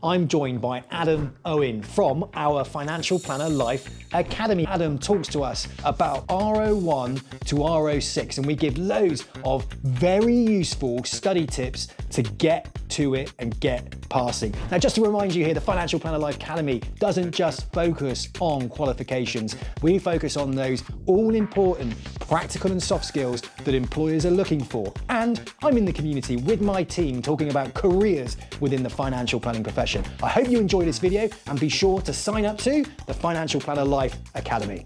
I'm joined by Adam Owen from our Financial Planner Life Academy. Adam talks to us about R01 to R06, and we give loads of very useful study tips to get to it and get passing. Now, just to remind you here, the Financial Planner Life Academy doesn't just focus on qualifications. We focus on those all-important practical and soft skills that employers are looking for. And I'm in the community with my team talking about careers within the financial planning profession. I hope you enjoy this video and be sure to sign up to the Financial Planner Life Academy.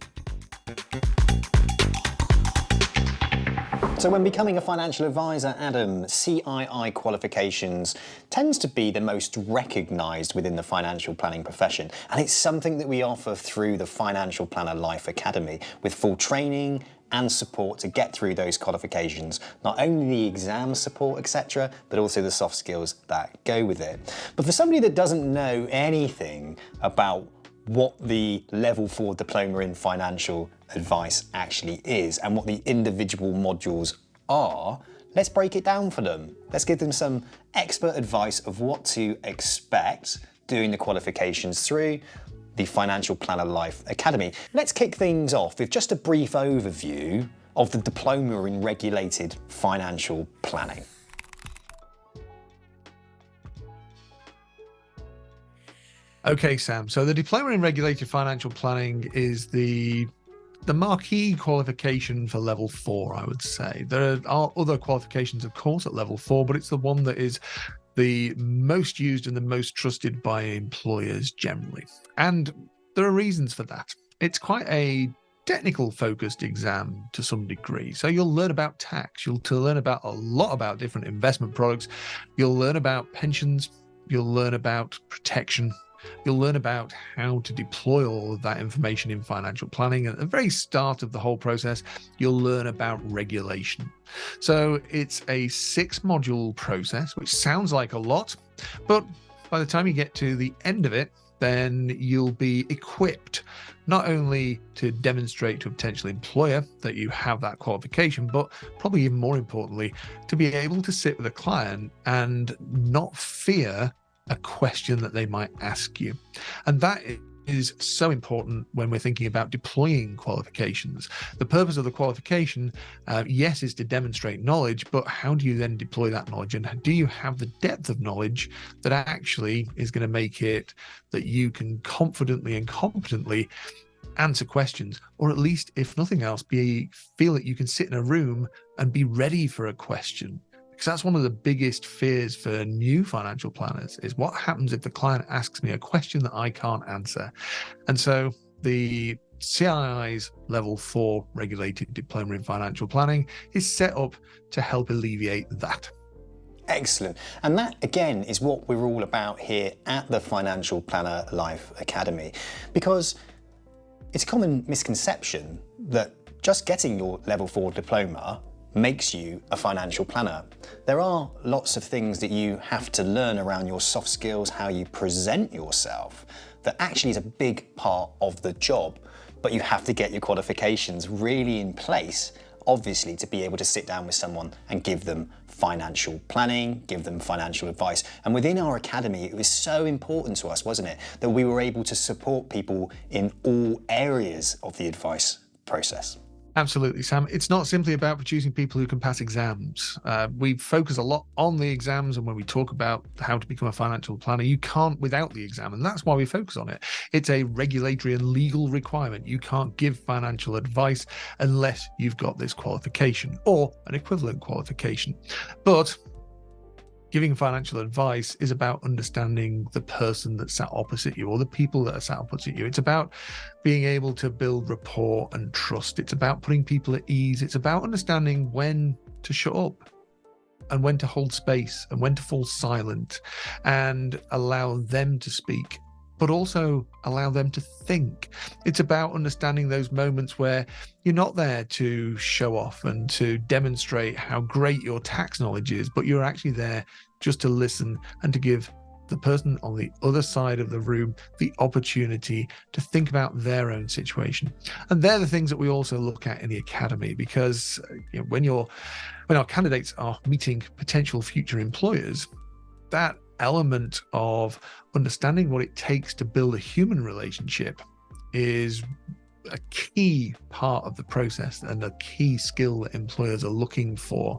So when becoming a financial advisor, Adam, CII qualifications tends to be the most recognised within the financial planning profession, and it's something that we offer through the Financial Planner Life Academy with full training and support to get through those qualifications, not only the exam support, etc., but also the soft skills that go with it. But for somebody that doesn't know anything about what the level 4 diploma in financial advice actually is and what the individual modules are, let's break it down for them. Let's give them some expert advice of what to expect doing the qualifications through the Financial Planner Life Academy. Let's kick things off with just a brief overview of the Diploma in Regulated Financial Planning. Okay, Sam. So the Diploma in Regulated Financial Planning is the marquee qualification for level 4, I would say. There are other qualifications, of course, at level 4, but it's the one that is the most used and the most trusted by employers generally. And there are reasons for that. It's quite a technical focused exam to some degree. So you'll learn about tax, you'll learn about a lot about different investment products, you'll learn about pensions, you'll learn about protection, you'll learn about how to deploy all of that information in financial planning. At the very start of the whole process, you'll learn about regulation. So it's a 6-module process, which sounds like a lot, but by the time you get to the end of it, then you'll be equipped not only to demonstrate to a potential employer that you have that qualification, but probably even more importantly, to be able to sit with a client and not fear a question that they might ask you. And that is so important when we're thinking about deploying qualifications. The purpose of the qualification, yes, is to demonstrate knowledge, but how do you then deploy that knowledge? And do you have the depth of knowledge that actually is going to make it that you can confidently and competently answer questions, or at least, if nothing else, feel that you can sit in a room and be ready for a question? Because that's one of the biggest fears for new financial planners, is what happens if the client asks me a question that I can't answer. And so the CII's level 4 regulated diploma in financial planning is set up to help alleviate that. Excellent. And that, again, is what we're all about here at the Financial Planner Life Academy, because it's a common misconception that just getting your level 4 diploma makes you a financial planner. There are lots of things that you have to learn around your soft skills, how you present yourself, that actually is a big part of the job, but you have to get your qualifications really in place, obviously, to be able to sit down with someone and give them financial planning, give them financial advice. And within our academy, it was so important to us, wasn't it, that we were able to support people in all areas of the advice process. Absolutely, Sam. It's not simply about producing people who can pass exams. We focus a lot on the exams, and when we talk about how to become a financial planner, you can't without the exam, and that's why we focus on it. It's a regulatory and legal requirement. You can't give financial advice unless you've got this qualification or an equivalent qualification. But giving financial advice is about understanding the person that sat opposite you, or the people that are sat opposite you. It's about being able to build rapport and trust. It's about putting people at ease. It's about understanding when to shut up and when to hold space and when to fall silent and allow them to speak, but also allow them to think. It's about understanding those moments where you're not there to show off and to demonstrate how great your tax knowledge is, but you're actually there just to listen and to give the person on the other side of the room the opportunity to think about their own situation. And they're the things that we also look at in the academy, because when our candidates are meeting potential future employers, that element of understanding what it takes to build a human relationship is a key part of the process and a key skill that employers are looking for.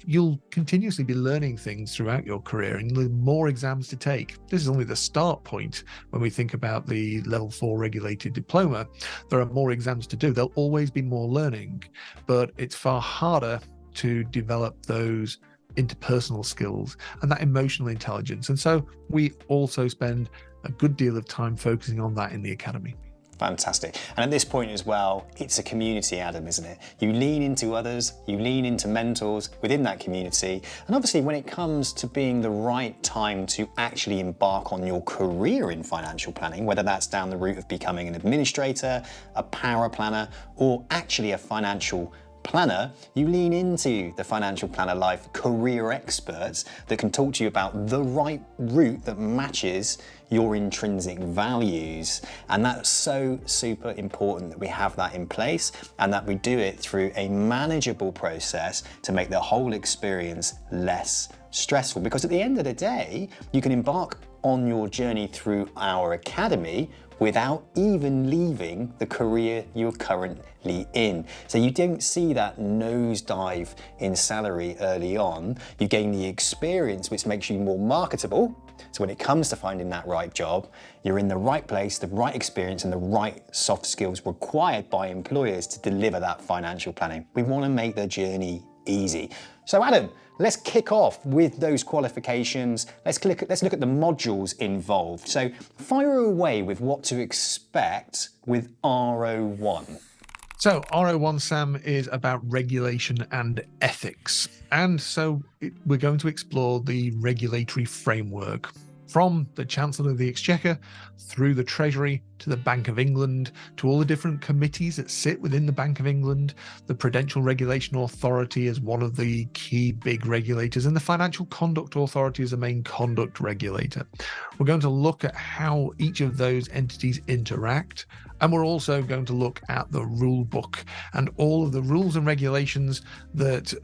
You'll continuously be learning things throughout your career, and you'll have more exams to take. This is only the start point. When we think about the level 4 regulated diploma, there are more exams to do. There'll always be more learning, but it's far harder to develop those interpersonal skills and that emotional intelligence. And so we also spend a good deal of time focusing on that in the academy. Fantastic. And at this point as well, it's a community, Adam, isn't it? You lean into others, you lean into mentors within that community. And obviously when it comes to being the right time to actually embark on your career in financial planning, whether that's down the route of becoming an administrator, a power planner, or actually a financial planner, you lean into the Financial Planner Life career experts that can talk to you about the right route that matches your intrinsic values. And that's so super important that we have that in place and that we do it through a manageable process to make the whole experience less stressful. Because at the end of the day, you can embark on your journey through our academy without even leaving the career you're currently in. So you don't see that nosedive in salary early on. You gain the experience, which makes you more marketable. So when it comes to finding that right job, you're in the right place, the right experience, and the right soft skills required by employers to deliver that financial planning. We want to make the journey easy. So Adam, let's kick off with those qualifications. Let's look at the modules involved. So fire away with what to expect with R01. So R01, Sam, is about regulation and ethics. And so we're going to explore the regulatory framework from the Chancellor of the Exchequer through the Treasury to the Bank of England, to all the different committees that sit within the Bank of England, the Prudential Regulation Authority as one of the key big regulators, and the Financial Conduct Authority as the main conduct regulator. We're going to look at how each of those entities interact, and we're also going to look at the rule book and all of the rules and regulations that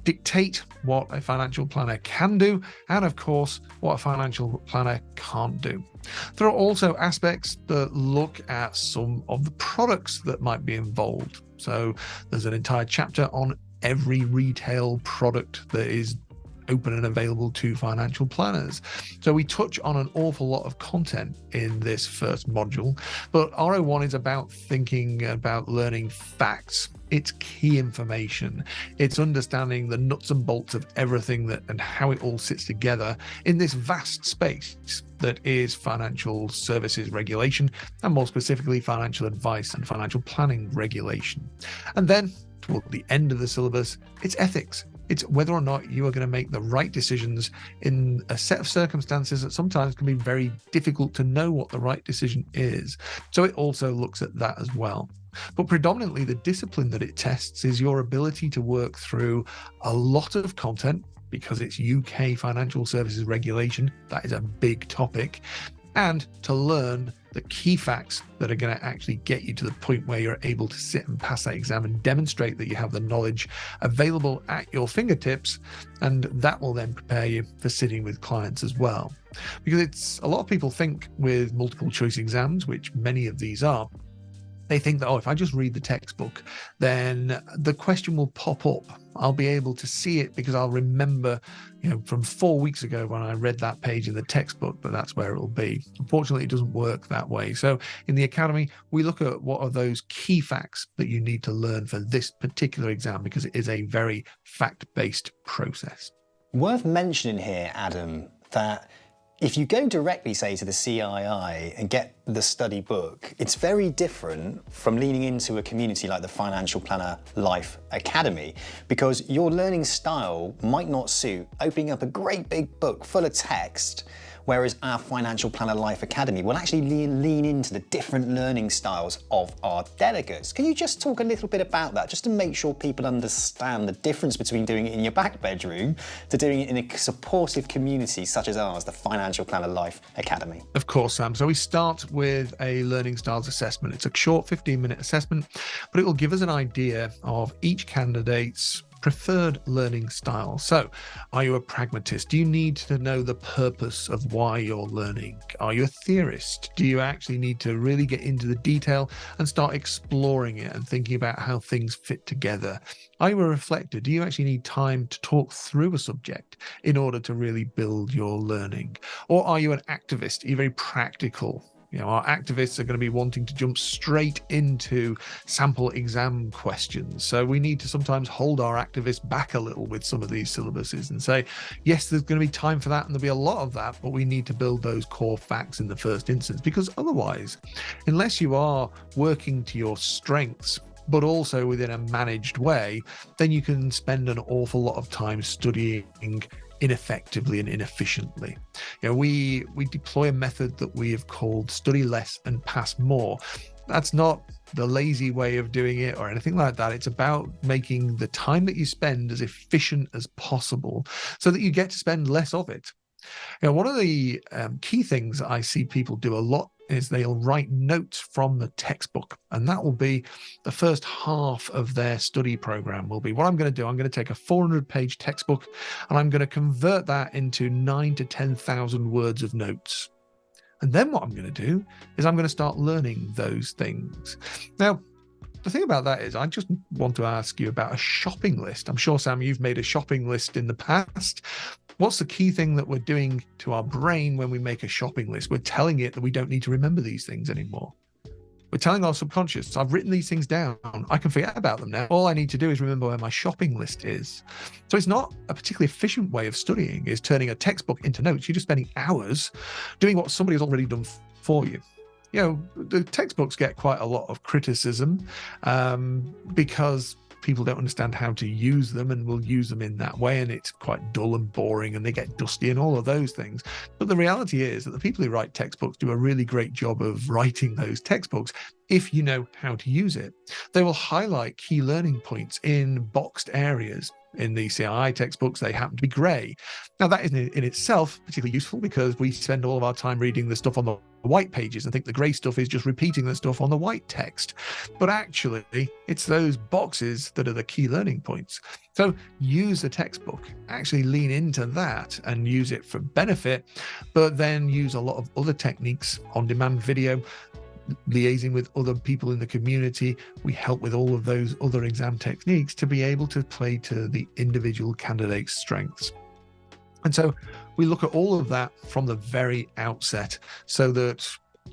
dictate what a financial planner can do, and of course, what a financial planner can't do. There are also aspects that look at some of the products that might be involved. So there's an entire chapter on every retail product that is open and available to financial planners. So we touch on an awful lot of content in this first module, but R01 is about thinking about learning facts. It's key information. It's understanding the nuts and bolts of everything and how it all sits together in this vast space that is financial services regulation, and more specifically, financial advice and financial planning regulation. And then toward the end of the syllabus, it's ethics. It's whether or not you are going to make the right decisions in a set of circumstances that sometimes can be very difficult to know what the right decision is. So it also looks at that as well. But predominantly the discipline that it tests is your ability to work through a lot of content, because it's UK financial services regulation. That is a big topic. And to learn the key facts that are going to actually get you to the point where you're able to sit and pass that exam and demonstrate that you have the knowledge available at your fingertips. And that will then prepare you for sitting with clients as well. Because it's a lot of people think with multiple choice exams, which many of these are, they think that, if I just read the textbook, then the question will pop up. I'll be able to see it because I'll remember, from 4 weeks ago when I read that page in the textbook, but that's where it'll be. Unfortunately, it doesn't work that way. So in the academy, we look at what are those key facts that you need to learn for this particular exam, because it is a very fact-based process. Worth mentioning here, Adam, that if you go directly, say, to the CII and get the study book, it's very different from leaning into a community like the Financial Planner Life Academy, because your learning style might not suit opening up a great big book full of text, whereas our Financial Planner Life Academy will actually lean into the different learning styles of our delegates. Can you just talk a little bit about that, just to make sure people understand the difference between doing it in your back bedroom to doing it in a supportive community such as ours, the Financial Planner Life Academy? Of course, Sam. So we start with a learning styles assessment. It's a short 15-minute assessment, but it will give us an idea of each candidate's preferred learning style. So, are you a pragmatist? Do you need to know the purpose of why you're learning? Are you a theorist? Do you actually need to really get into the detail and start exploring it and thinking about how things fit together? Are you a reflector? Do you actually need time to talk through a subject in order to really build your learning? Or are you an activist? Are you very practical? Our activists are going to be wanting to jump straight into sample exam questions. So we need to sometimes hold our activists back a little with some of these syllabuses and say, yes, there's going to be time for that and there'll be a lot of that, but we need to build those core facts in the first instance, because otherwise, unless you are working to your strengths, but also within a managed way, then you can spend an awful lot of time studying ineffectively and inefficiently. We deploy a method that we have called study less and pass more. That's not the lazy way of doing it or anything like that. It's about making the time that you spend as efficient as possible so that you get to spend less of it. One of the key things I see people do a lot is they'll write notes from the textbook, and that will be the first half of their study program. Will be what I'm going to do. I'm going to take a 400-page textbook and I'm going to convert that into 9,000 to 10,000 words of notes. And then what I'm going to do is I'm going to start learning those things. Now, the thing about that is I just want to ask you about a shopping list. I'm sure, Sam, you've made a shopping list in the past. What's the key thing that we're doing to our brain when we make a shopping list? We're telling it that we don't need to remember these things anymore. We're telling our subconscious, I've written these things down. I can forget about them now. All I need to do is remember where my shopping list is. So it's not a particularly efficient way of studying, is turning a textbook into notes. You're just spending hours doing what somebody has already done for you. The textbooks get quite a lot of criticism because people don't understand how to use them and will use them in that way, and it's quite dull and boring and they get dusty and all of those things. But the reality is that the people who write textbooks do a really great job of writing those textbooks if you know how to use it. They will highlight key learning points in boxed areas. In the CII textbooks, they happen to be grey. Now, that isn't in itself particularly useful because we spend all of our time reading the stuff on the white pages and think the grey stuff is just repeating the stuff on the white text. But actually, it's those boxes that are the key learning points. So use the textbook, actually lean into that and use it for benefit, but then use a lot of other techniques, on-demand video, liaising with other people in the community. We help with all of those other exam techniques to be able to play to the individual candidate's strengths. And so we look at all of that from the very outset so that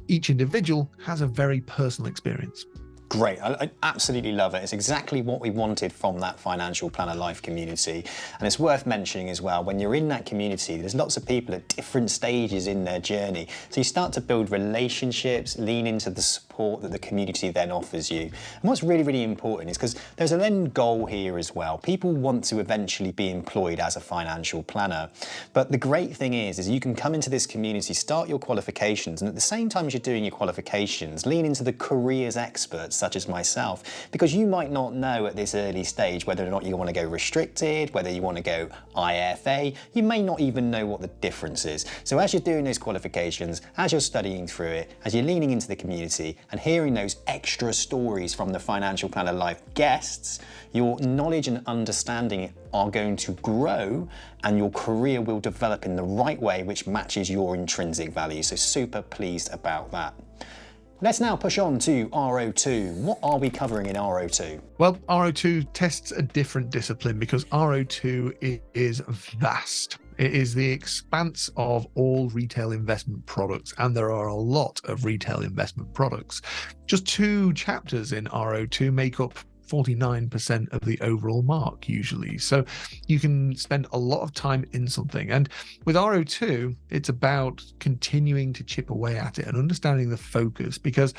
each individual has a very personal experience. Great, I absolutely love it. It's exactly what we wanted from that Financial Planner Life community. And it's worth mentioning as well, when you're in that community, there's lots of people at different stages in their journey. So you start to build relationships, lean into the support that the community then offers you. And what's really, really important is because there's an end goal here as well. People want to eventually be employed as a financial planner. But the great thing is you can come into this community, start your qualifications, and at the same time as you're doing your qualifications, lean into the careers experts such as myself, because you might not know at this early stage whether or not you want to go restricted, whether you want to go IFA. You may not even know what the difference is. So as you're doing those qualifications, as you're studying through it, as you're leaning into the community and hearing those extra stories from the Financial Planner Life guests, your knowledge and understanding are going to grow and your career will develop in the right way, which matches your intrinsic value. So super pleased about that. Let's now push on to R02. What are we covering in R02? Well, R02 tests a different discipline because R02 is vast. It is the expanse of all retail investment products, and there are a lot of retail investment products. Just 2 chapters in R02 make up 49% of the overall mark usually. So you can spend a lot of time in something. And with R02, it's about continuing to chip away at it and understanding the focus, because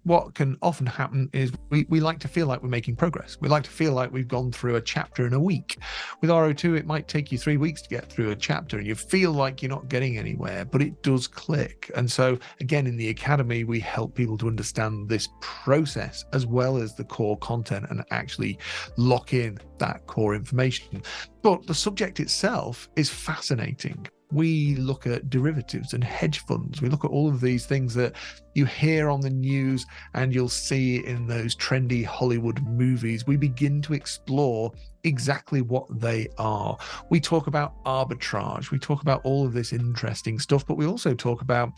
what can often happen is we like to feel like we're making progress. We like to feel like we've gone through a chapter in a week. With R02, it might take you 3 weeks to get through a chapter and you feel like you're not getting anywhere, but it does click. And so again, in the Academy, we help people to understand this process as well as the core content and actually lock in that core information. But the subject itself is fascinating. We look at derivatives and hedge funds. We look at all of these things that you hear on the news and you'll see in those trendy Hollywood movies. We begin to explore exactly what they are. We talk about arbitrage, we talk about all of this interesting stuff, but we also talk about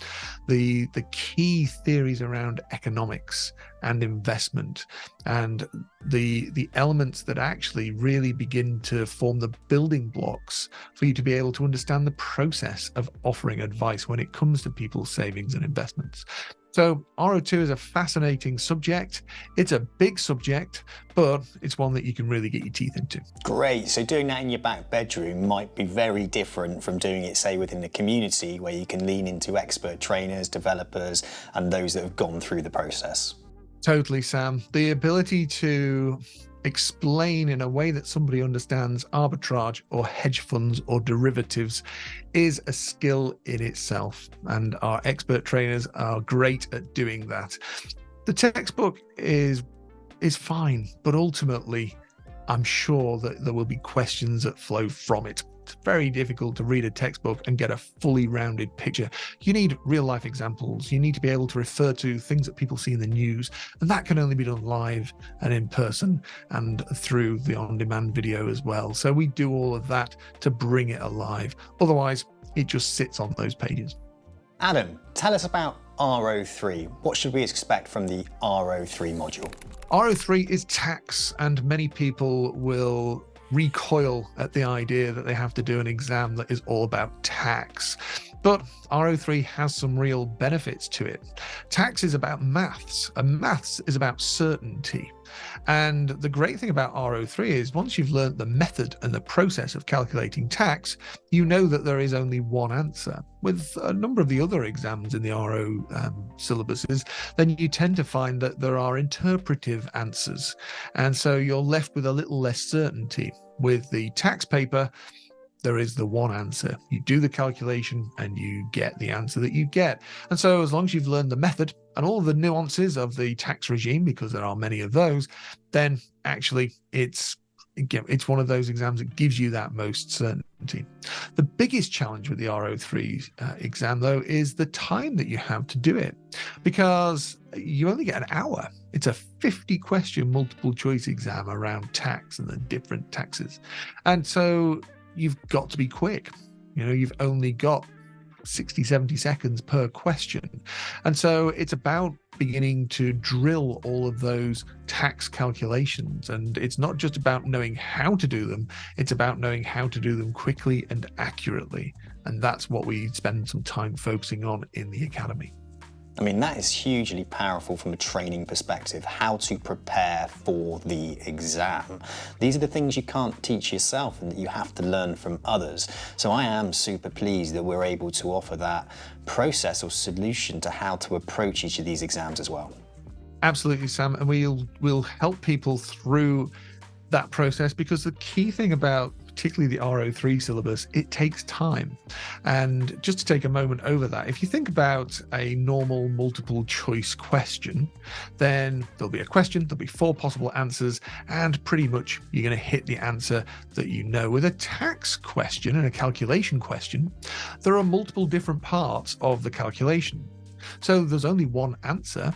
the key theories around economics and investment, and the elements that actually really begin to form the building blocks for you to be able to understand the process of offering advice when it comes to people's savings and investments. So R02 is a fascinating subject. It's a big subject, but it's one that you can really get your teeth into. Great. So doing that in your back bedroom might be very different from doing it, say, within the community where you can lean into expert trainers, developers, and those that have gone through the process. Totally, Sam. The ability to explain in a way that somebody understands arbitrage or hedge funds or derivatives is a skill in itself, and our expert trainers are great at doing that. The textbook is fine, but ultimately I'm sure that there will be questions that flow from it. It's very difficult to read a textbook and get a fully rounded picture. You need real life examples. You need to be able to refer to things that people see in the news, and that can only be done live and in person and through the on-demand video as well. So we do all of that to bring it alive. Otherwise, it just sits on those pages. Adam, tell us about R03. What should we expect from the R03 module? R03 is tax, and many people will recoil at the idea that they have to do an exam that is all about tax. But R03 has some real benefits to it. Tax is about maths, and maths is about certainty. And the great thing about R03 is once you've learned the method and the process of calculating tax, you know that there is only one answer. With a number of the other exams in the RO syllabuses, then you tend to find that there are interpretive answers. And so you're left with a little less certainty. With the tax paper, there is the one answer. You do the calculation and you get the answer that you get. And so as long as you've learned the method and all the nuances of the tax regime, because there are many of those, then actually it's one of those exams that gives you that most certainty. The biggest challenge with the R03 exam, though, is the time that you have to do it, because you only get an hour. It's a 50-question multiple choice exam around tax and the different taxes. And so you've got to be quick. You've only got 60, 70 seconds per question. And so it's about beginning to drill all of those tax calculations. And it's not just about knowing how to do them, it's about knowing how to do them quickly and accurately. And that's what we spend some time focusing on in the Academy. I mean, that is hugely powerful from a training perspective, how to prepare for the exam. These are the things you can't teach yourself and that you have to learn from others. So I am super pleased that we're able to offer that process or solution to how to approach each of these exams as well. Absolutely, Sam. And we'll help people through that process, because the key thing about particularly the R03 syllabus, it takes time. And just to take a moment over that, if you think about a normal multiple choice question, then there'll be a question, there'll be 4 possible answers, and pretty much you're going to hit the answer that you know. With a tax question and a calculation question, there are multiple different parts of the calculation. So there's only one answer.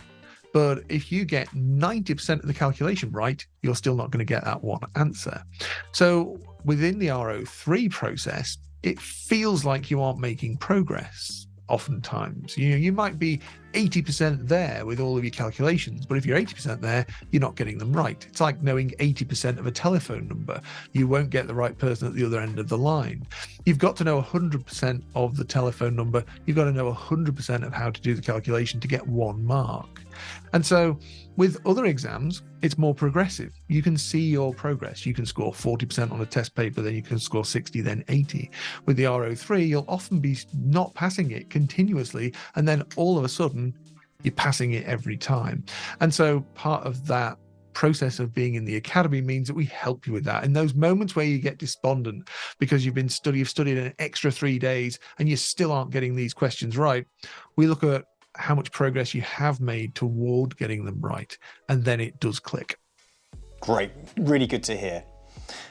But if you get 90% of the calculation right, you're still not going to get that one answer. So within the R03 process, it feels like you aren't making progress oftentimes. You might be 80% there with all of your calculations, but if you're 80% there, you're not getting them right. It's like knowing 80% of a telephone number. You won't get the right person at the other end of the line. You've got to know 100% of the telephone number. You've got to know 100% of how to do the calculation to get 1 mark. And so with other exams, it's more progressive. You can see your progress. You can score 40% on a test paper, then you can score 60, then 80. With the R03, you'll often be not passing it continuously, and then all of a sudden, you're passing it every time. And so part of that process of being in the Academy means that we help you with that. In those moments where you get despondent because you've studied an extra 3 days and you still aren't getting these questions right, we look at how much progress you have made toward getting them right, and then it does click. Great, really good to hear.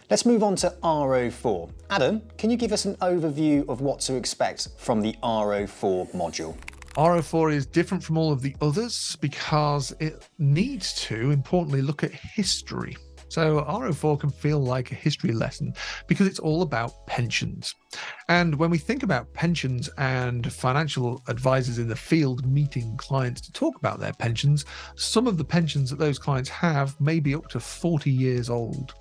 Let's move on to R04. Adam, can you give us an overview of what to expect from the R04 module? R04 is different from all of the others because it needs to, importantly, look at history. So R04 can feel like a history lesson because it's all about pensions. And when we think about pensions and financial advisors in the field meeting clients to talk about their pensions, some of the pensions that those clients have may be up to 40 years old,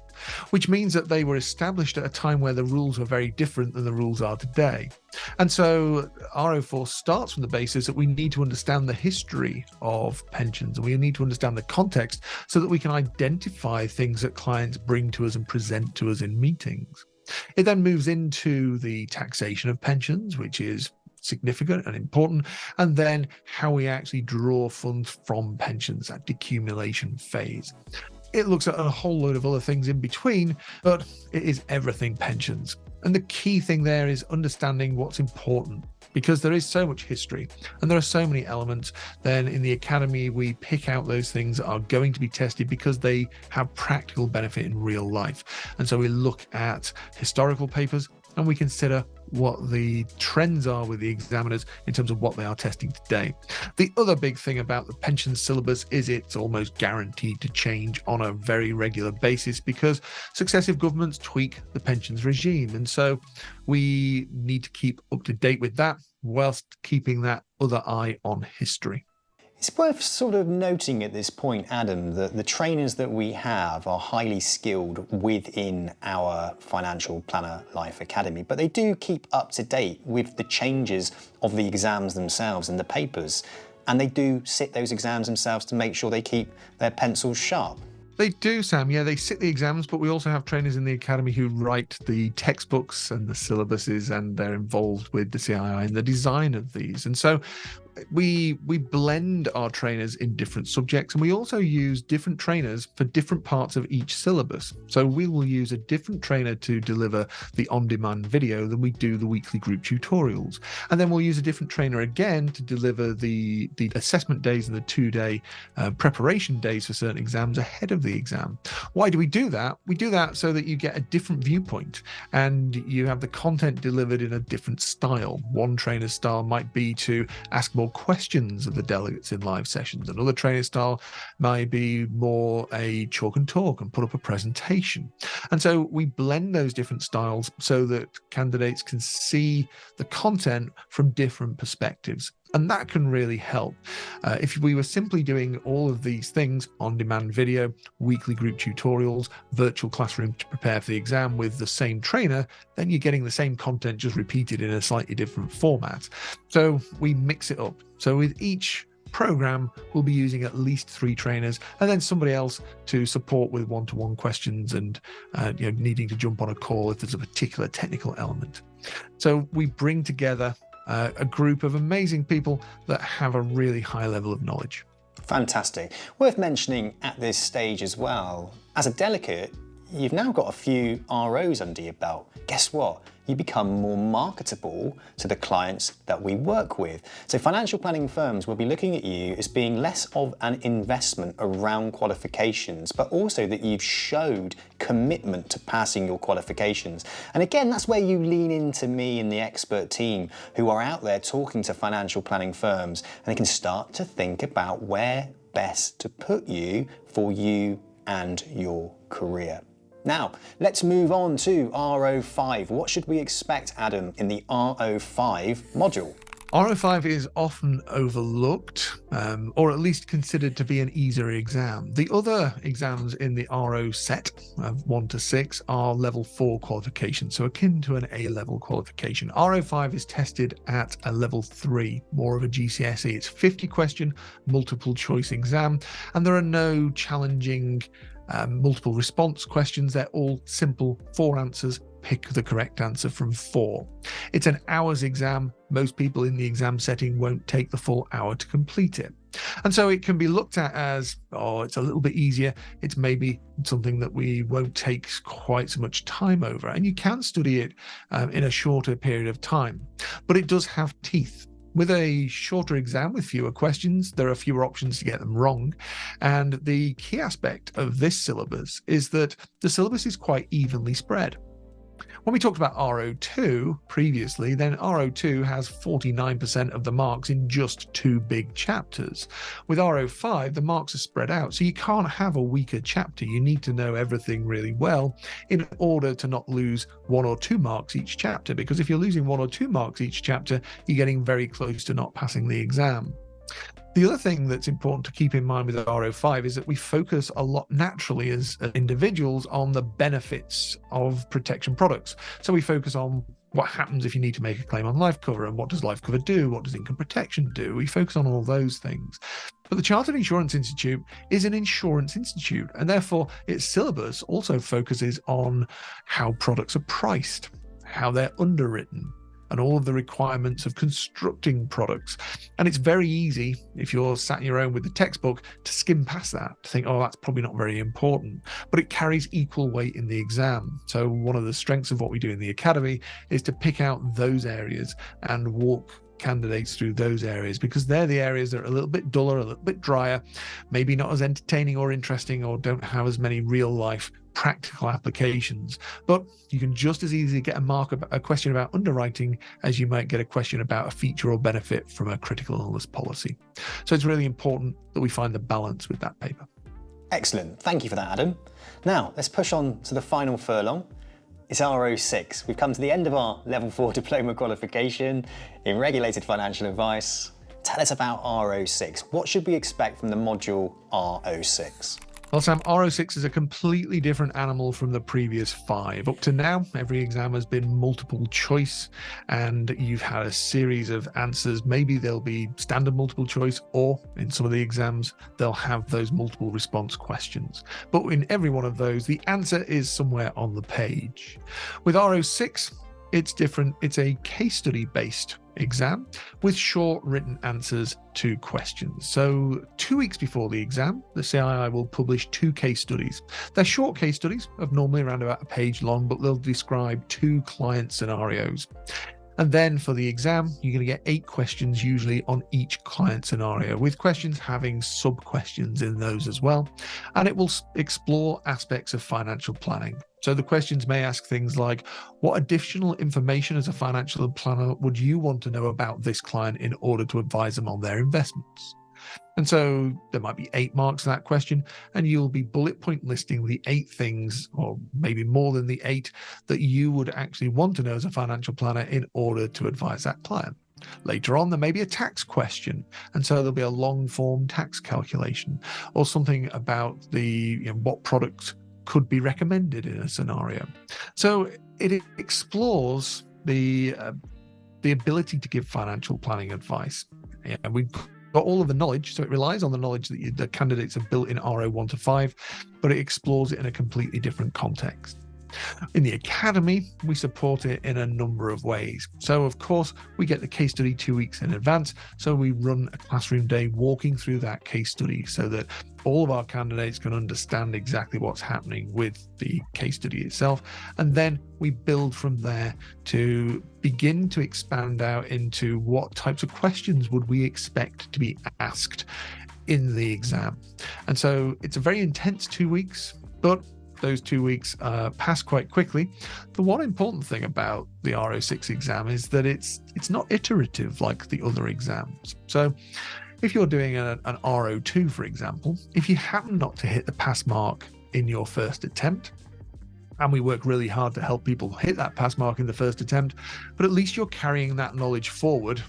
which means that they were established at a time where the rules were very different than the rules are today. And so R04 starts from the basis that we need to understand the history of pensions, and we need to understand the context so that we can identify things that clients bring to us and present to us in meetings. It then moves into the taxation of pensions, which is significant and important, and then how we actually draw funds from pensions, that decumulation phase. It looks at a whole load of other things in between, but it is everything pensions. And the key thing there is understanding what's important, because there is so much history and there are so many elements. Then in the academy, we pick out those things that are going to be tested because they have practical benefit in real life. And so we look at historical papers and we consider what the trends are with the examiners in terms of what they are testing today. The other big thing about the pension syllabus is it's almost guaranteed to change on a very regular basis because successive governments tweak the pensions regime. And so we need to keep up to date with that whilst keeping that other eye on history. It's worth sort of noting at this point, Adam, that the trainers that we have are highly skilled within our Financial Planner Life Academy, but they do keep up to date with the changes of the exams themselves and the papers, and they do sit those exams themselves to make sure they keep their pencils sharp. They do, Sam. Yeah, they sit the exams, but we also have trainers in the academy who write the textbooks and the syllabuses, and they're involved with the CII and the design of these. And so we blend our trainers in different subjects, and we also use different trainers for different parts of each syllabus. So we will use a different trainer to deliver the on-demand video than we do the weekly group tutorials. And then we'll use a different trainer again to deliver the assessment days and the 2-day preparation days for certain exams ahead of the exam. Why do we do that? We do that so that you get a different viewpoint and you have the content delivered in a different style. One trainer's style might be to ask more questions of the delegates in live sessions. Another training style might be more a chalk and talk and put up a presentation. And so we blend those different styles so that candidates can see the content from different perspectives. And that can really help. If we were simply doing all of these things, on-demand video, weekly group tutorials, virtual classroom to prepare for the exam with the same trainer, then you're getting the same content just repeated in a slightly different format. So we mix it up. So with each program, we'll be using at least 3 trainers and then somebody else to support with one-to-one questions and needing to jump on a call if there's a particular technical element. So we bring together a group of amazing people that have a really high level of knowledge. Fantastic. Worth mentioning at this stage as well, as a delegate, you've now got a few ROs under your belt. Guess what? You become more marketable to the clients that we work with. So financial planning firms will be looking at you as being less of an investment around qualifications, but also that you've showed commitment to passing your qualifications. And again, that's where you lean into me and the expert team who are out there talking to financial planning firms, and they can start to think about where best to put you for you and your career. Now, let's move on to R05. What should we expect, Adam, in the R05 module? R05 is often overlooked, or at least considered to be an easier exam. The other exams in the RO set of 1 to 6 are level 4 qualifications, so akin to an A-level qualification. R05 is tested at a level 3, more of a GCSE. It's 50-question multiple choice exam, and there are no challenging multiple response questions. They're all simple 4 answers. Pick the correct answer from 4. It's an hour's exam. Most people in the exam setting won't take the full hour to complete it. And so it can be looked at as, it's a little bit easier. It's maybe something that we won't take quite so much time over. And you can study it in a shorter period of time. But it does have teeth. With a shorter exam with fewer questions, there are fewer options to get them wrong. And the key aspect of this syllabus is that the syllabus is quite evenly spread. When we talked about R02 previously, then R02 has 49% of the marks in just 2 big chapters. With R05, the marks are spread out, so you can't have a weaker chapter. You need to know everything really well in order to not lose 1 or 2 marks each chapter, because if you're losing 1 or 2 marks each chapter, you're getting very close to not passing the exam. The other thing that's important to keep in mind with R05 is that we focus a lot naturally as individuals on the benefits of protection products. So we focus on what happens if you need to make a claim on life cover, and what does life cover do? What does income protection do? We focus on all those things. But the Chartered Insurance Institute is an insurance institute, and therefore its syllabus also focuses on how products are priced, how they're underwritten, and all of the requirements of constructing products. And it's very easy, if you're sat in your own with the textbook, to skim past that, to think, oh, that's probably not very important. But it carries equal weight in the exam. So one of the strengths of what we do in the academy is to pick out those areas and walk candidates through those areas, because they're the areas that are a little bit duller, a little bit drier, maybe not as entertaining or interesting, or don't have as many real life practical applications. But you can just as easily get a question about underwriting as you might get a question about a feature or benefit from a critical illness policy. So it's really important that we find the balance with that paper. Excellent. Thank you for that, Adam. Now, let's push on to the final furlong. It's R06. We've come to the end of our Level 4 diploma qualification in regulated financial advice. Tell us about R06. What should we expect from the module R06? Well, Sam, R06 is a completely different animal from the previous 5. Up to now, every exam has been multiple choice, and you've had a series of answers. Maybe they'll be standard multiple choice, or in some of the exams, they'll have those multiple response questions. But in every one of those, the answer is somewhere on the page. With R06, it's different. It's a case study based exam with short written answers to questions. So 2 weeks before the exam, the CII will publish 2 case studies. They're short case studies of normally around about a page long, but they'll describe 2 client scenarios. And then for the exam, you're going to get 8 questions usually on each client scenario, with questions having sub-questions in those as well. And it will explore aspects of financial planning. So the questions may ask things like, what additional information as a financial planner would you want to know about this client in order to advise them on their investments? And so there might be 8 marks to that question, and you'll be bullet point listing the 8 things, or maybe more than the 8, that you would actually want to know as a financial planner in order to advise that client. Later on, there may be a tax question, and so there'll be a long form tax calculation, or something about what products could be recommended in a scenario. So it explores the ability to give financial planning advice. And we've got all of the knowledge, so it relies on the knowledge that the candidates have built in R01 to 5, but it explores it in a completely different context. In the academy, we support it in a number of ways. So, of course, we get the case study 2 weeks in advance. So we run a classroom day walking through that case study so that all of our candidates can understand exactly what's happening with the case study itself. And then we build from there to begin to expand out into what types of questions would we expect to be asked in the exam. And so it's a very intense 2 weeks, but those 2 weeks pass quite quickly. The one important thing about the R06 exam is that it's not iterative like the other exams. So if you're doing an R02, for example, if you happen not to hit the pass mark in your first attempt, and we work really hard to help people hit that pass mark in the first attempt, but at least you're carrying that knowledge forward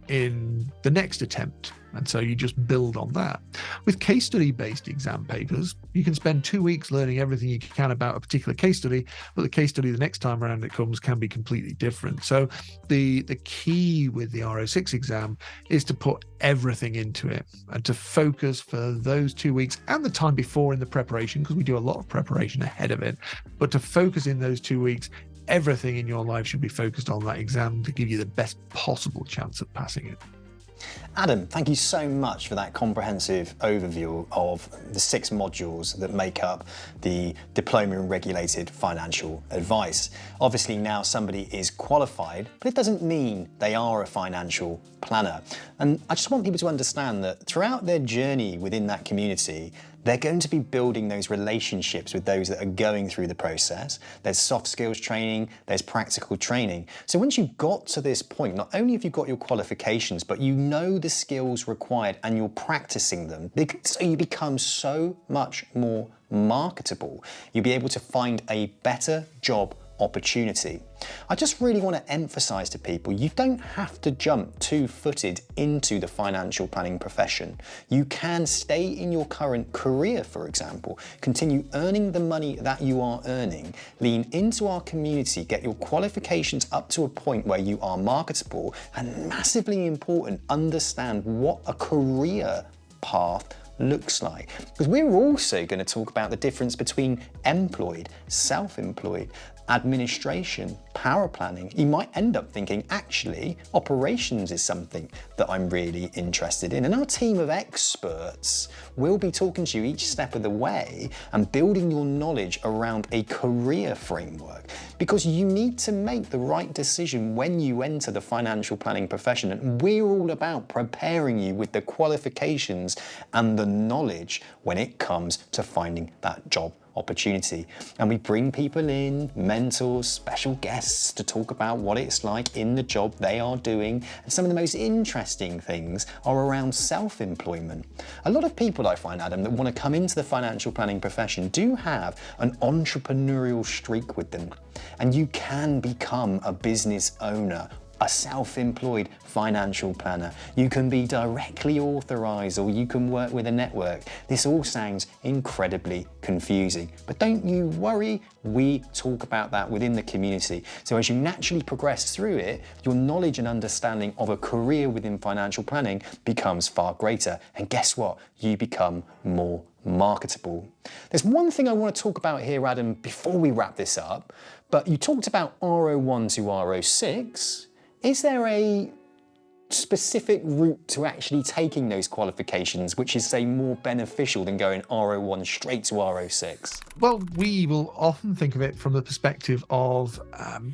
in the next attempt. And so you just build on that. With case study based exam papers, you can spend 2 weeks learning everything you can about a particular case study, but the case study the next time around it comes can be completely different. So the key with the R06 exam is to put everything into it and to focus for those 2 weeks and the time before in the preparation, because we do a lot of preparation ahead of it, but to focus in those 2 weeks. Everything in your life should be focused on that exam to give you the best possible chance of passing it. Adam, thank you so much for that comprehensive overview of the 6 modules that make up the Diploma in Regulated Financial Advice. Obviously now somebody is qualified, but it doesn't mean they are a financial planner. And I just want people to understand that throughout their journey within that community, they're going to be building those relationships with those that are going through the process. There's soft skills training, there's practical training. So once you've got to this point, not only have you got your qualifications, but you know the skills required and you're practicing them, so you become so much more marketable. You'll be able to find a better job opportunity. I just really want to emphasize to people, you don't have to jump two-footed into the financial planning profession. You can stay in your current career, for example, continue earning the money that you are earning, lean into our community, get your qualifications up to a point where you are marketable, and massively important, understand what a career path looks like. Because we're also going to talk about the difference between employed, self-employed, administration, power planning. You might end up thinking, actually, operations is something that I'm really interested in. And our team of experts will be talking to you each step of the way and building your knowledge around a career framework, because you need to make the right decision when you enter the financial planning profession. And we're all about preparing you with the qualifications and the knowledge when it comes to finding that job opportunity. And we bring people in, mentors, special guests to talk about what it's like in the job they are doing. And some of the most interesting things are around self-employment. A lot of people, I find, Adam, that want to come into the financial planning profession do have an entrepreneurial streak with them. And you can become a business owner, a self-employed financial planner. You can be directly authorized, or you can work with a network. This all sounds incredibly confusing, but don't you worry, we talk about that within the community. So as you naturally progress through it, your knowledge and understanding of a career within financial planning becomes far greater. And guess what? You become more marketable. There's one thing I want to talk about here, Adam, before we wrap this up, but you talked about R01 to R06. Is there a specific route to actually taking those qualifications, which is, say, more beneficial than going R01 straight to R06? Well, we will often think of it from the perspective of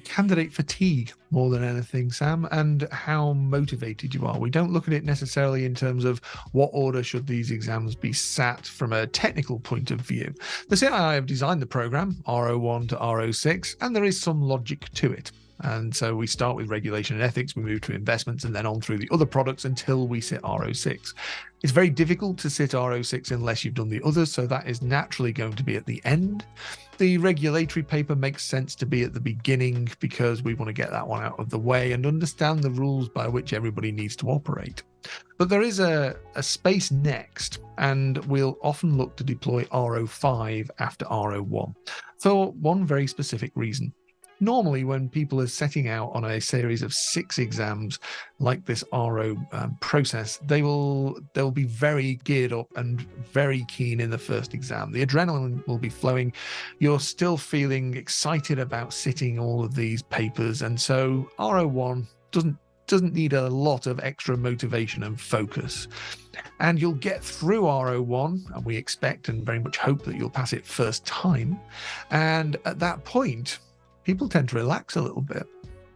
candidate fatigue more than anything, Sam, and how motivated you are. We don't look at it necessarily in terms of what order should these exams be sat from a technical point of view. The CII have designed the program, R01 to R06, and there is some logic to it. And so we start with regulation and ethics, we move to investments, and then on through the other products until we sit R06. It's very difficult to sit R06 unless you've done the others, so that is naturally going to be at the end. The regulatory paper makes sense to be at the beginning because we want to get that one out of the way and understand the rules by which everybody needs to operate. But there is a space next, and we'll often look to deploy R05 after R01 for one very specific reason. Normally, when people are setting out on a series of 6 exams like this RO process, they'll be very geared up and very keen in the first exam. The adrenaline will be flowing. You're still feeling excited about sitting all of these papers, and so R01 doesn't need a lot of extra motivation and focus. And you'll get through R01, and we expect and very much hope that you'll pass it first time. And at that point, people tend to relax a little bit.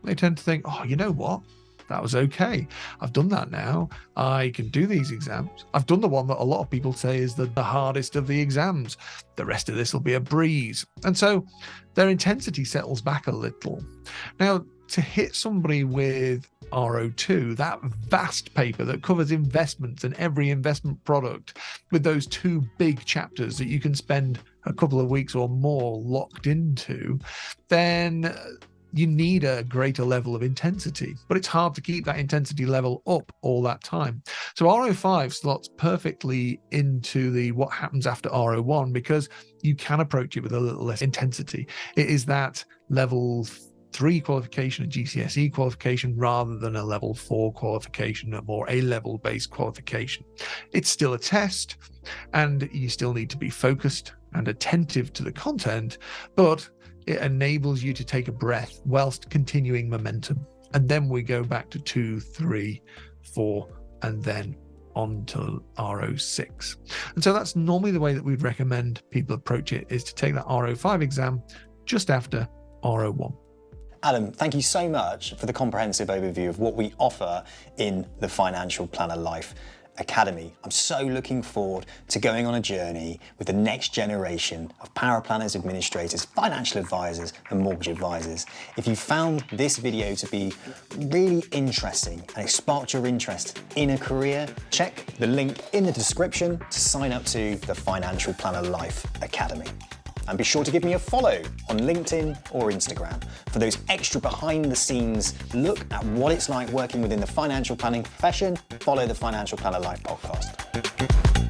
They tend to think, oh, you know what? That was okay. I've done that now. I can do these exams. I've done the one that a lot of people say is the hardest of the exams. The rest of this will be a breeze. And so their intensity settles back a little. Now, to hit somebody with R02, that vast paper that covers investments and every investment product, with those 2 big chapters that you can spend a couple of weeks or more locked into, then you need a greater level of intensity. But it's hard to keep that intensity level up all that time. So R05 slots perfectly into the what happens after R01 because you can approach it with a little less intensity. It is that level 3 qualification, a GCSE qualification, rather than a level 4 qualification, a more A-level based qualification. It's still a test, and you still need to be focused and attentive to the content, but it enables you to take a breath whilst continuing momentum. And then we go back to 2, 3, 4, and then on to R06. And so that's normally the way that we'd recommend people approach it, is to take that R05 exam just after R01. Adam, thank you so much for the comprehensive overview of what we offer in the Financial Planner Life Academy. I'm so looking forward to going on a journey with the next generation of power planners, administrators, financial advisors, and mortgage advisors. If you found this video to be really interesting and it sparked your interest in a career, check the link in the description to sign up to the Financial Planner Life Academy. And be sure to give me a follow on LinkedIn or Instagram for those extra behind the scenes look at what it's like working within the financial planning profession. Follow the Financial Planner Life podcast.